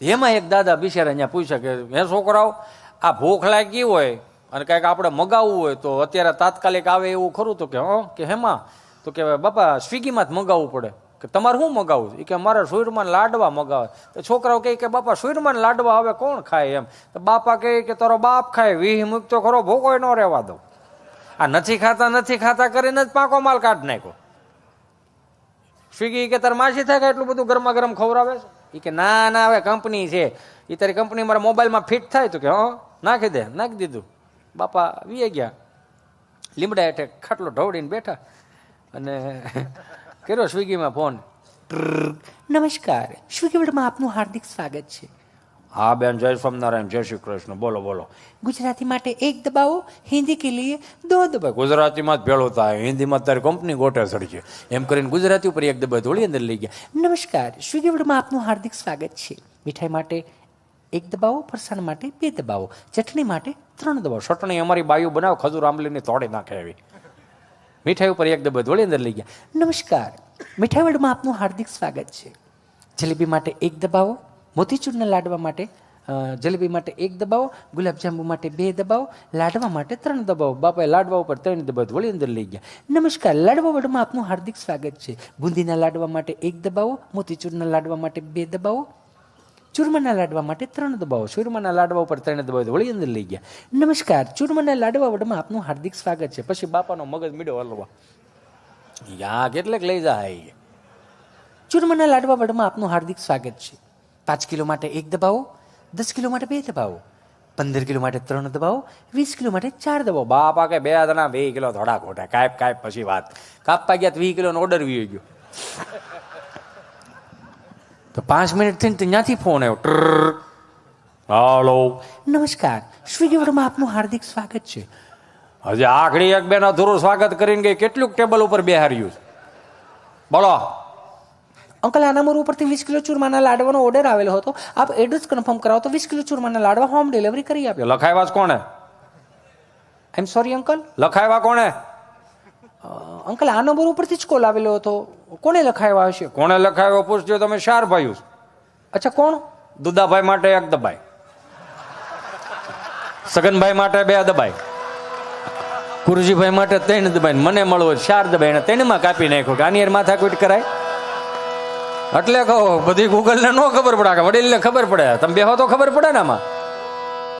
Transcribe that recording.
એમાં એક દાદા બિચારા અહીંયા પૂછે કે હે છોકરાઓ, આ ભૂખ લાગી હોય અને કાંઈક આપણે મગાવવું હોય તો અત્યારે તાત્કાલિક આવે એવું ખરું? તો કે હેમાં? તો કે બાપા સ્વિગીમાં જ મગાવવું પડે. કે તમારે શું મગાવવું? એ કે મારે સુરમાન લાડવા મગાવે. તો છોકરાઓ કહે કે બાપા સુરમાન લાડવા હવે કોણ ખાય એમ? તો બાપા કહે કે તારો બાપ ખાય, વીહ મૂક તો ખરો, ભૂકો ન રહેવા દો. આ નથી ખાતા કરીને જ પાકો માલ કાઢ નાખ્યો. સ્વિગી કે તારે માસી થાય કે એટલું બધું ગરમા ગરમ ખવડાવે છે? એ કે ના ના, હવે કંપની છે, એ તારી કંપની મારા મોબાઈલમાં ફિટ થાય. તો કે નાખી દે. નાખી દીધું. બાપા વી ગયા, લીમડા હેઠે ખાટલો ઢવડીને બેઠા અને કર્યો સ્વિગીમાં ફોન. નમસ્કાર, સ્વિગી વર્લ્ડમાં આપનું હાર્દિક સ્વાગત છે. હા બેન, જય સ્વામિનારાયણ, જય શ્રી કૃષ્ણ, બોલો બોલો. ગુજરાતી માટે એક દબાવો, હિન્દી કે લીએ દો દબાવો. ગુજરાતીમાં જ ભેળો થાય, હિન્દીમાં તારી કંપની ગોટે સડી છે એમ કરીને ગુજરાતી ઉપર એક દબાવ થોડી અંદર લઈ ગયા. નમસ્કાર, સ્વિગી વર્લ્ડમાં આપનું હાર્દિક સ્વાગત છે. મીઠાઈ માટે એક દબાવો, ફરસાણ માટે 2 દબાવો, ચટણી માટે 3 દબાવો. ચટણી અમારી બાયું બનાવ, ખજૂર આંબલીની તોડી નાખે એવી. મીઠાઈ ઉપર એક દબાવ થોડી અંદર લઈ ગયા. નમસ્કાર, મીઠાઈ વર્લ્ડમાં આપનું હાર્દિક સ્વાગત છે. જલેબી માટે 1 દબાવો, મોતીચૂરના લાડવા માટે જલેબી માટે 1 દબાવો, ગુલાબજાંબુ માટે 2 દબાવો, લાડવા માટે 3 દબાવો. બાપાએ લાડવા ઉપર 3 દબાવ વળી અંદર લઈ ગયા. નમસ્કાર, લાડવા વર્લ્ડમાં આપનું હાર્દિક સ્વાગત છે. બુંદીના લાડવા માટે 1 દબાવો, મોતીચૂરના લાડવા માટે 2 દબાવો, ચૂરમાના લાડવા માટે 3 દબાવો. ચૂરમાના લાડવા ઉપર 3 દબાવ વળી અંદર લઈ ગયા. નમસ્કાર, ચૂરમાના લાડવા વર્લ્ડમાં આપનું હાર્દિક સ્વાગત છે. પછી બાપાનો મગજ મીડો હલવા, યા કેટલેક લઈ જાય. ચૂરમાના લાડવા વર્લ્ડમાં આપનું હાર્દિક સ્વાગત છે. 5 કિલો માટે 1 દબાવો, 10 કિલો માટે 2 દબાવો, 15 કિલો માટે 3 દબાવો, 20 કિલો માટે 4 દબાવો. બાપા કે 2 જણા 2 કિલો થોડા ખોટા કાપ પછી વાત કાપવા ગયા 20 કિલોનો ઓર્ડર વી ગયો. તો 5 મિનિટ થઈને ત્યાંથી ફોન આવ્યો. હાલો, નમસ્કાર, સ્વિગી વર્લ્ડમાં આપનું હાર્દિક સ્વાગત છે. હજી આખરી એક બેન અધૂરું સ્વાગત કરીને ગઈ, કેટલું ટેબલ ઉપર બેહાર્યું? બોલો અંકલ, આ નંબર ઉપરથી 20 કિલો ચૂરમાના લાડવાનો ઓર્ડર આવેલો હતો. આપ એડ્રેસ કન્ફર્મ કરાવો તો 20 કિલો ચૂરમાના લાડવા હોમ ડિલિવરી કરી આપ્યો. લખાવ્યા જ કોણે? આઈ એમ સોરી અંકલ. લખાવ્યા કોણે? અંકલ, આ નંબર ઉપરથી જ કોલ આવેલો હતો. કોને લખાવ્યા હશે? કોને લખાવ્યો પૂછજો તમે. 4 ભાઈઓ. અચ્છા, કોણ? દુદાભાઈ માટે 1 દબાઈ, સગનભાઈ માટે 2 દબાઈ, કુરજીભાઈ માટે 3 દબાઈ, મને મળવો 4 દબાઈ. 3માં કાપી નાખ્યો કે આની માથાકૂટ કરાય. એટલે કહો, બધી ગૂગલને ન ખબર પડે, કે વડીલને ખબર પડે. તમે બેહો તો ખબર પડે ને આમાં.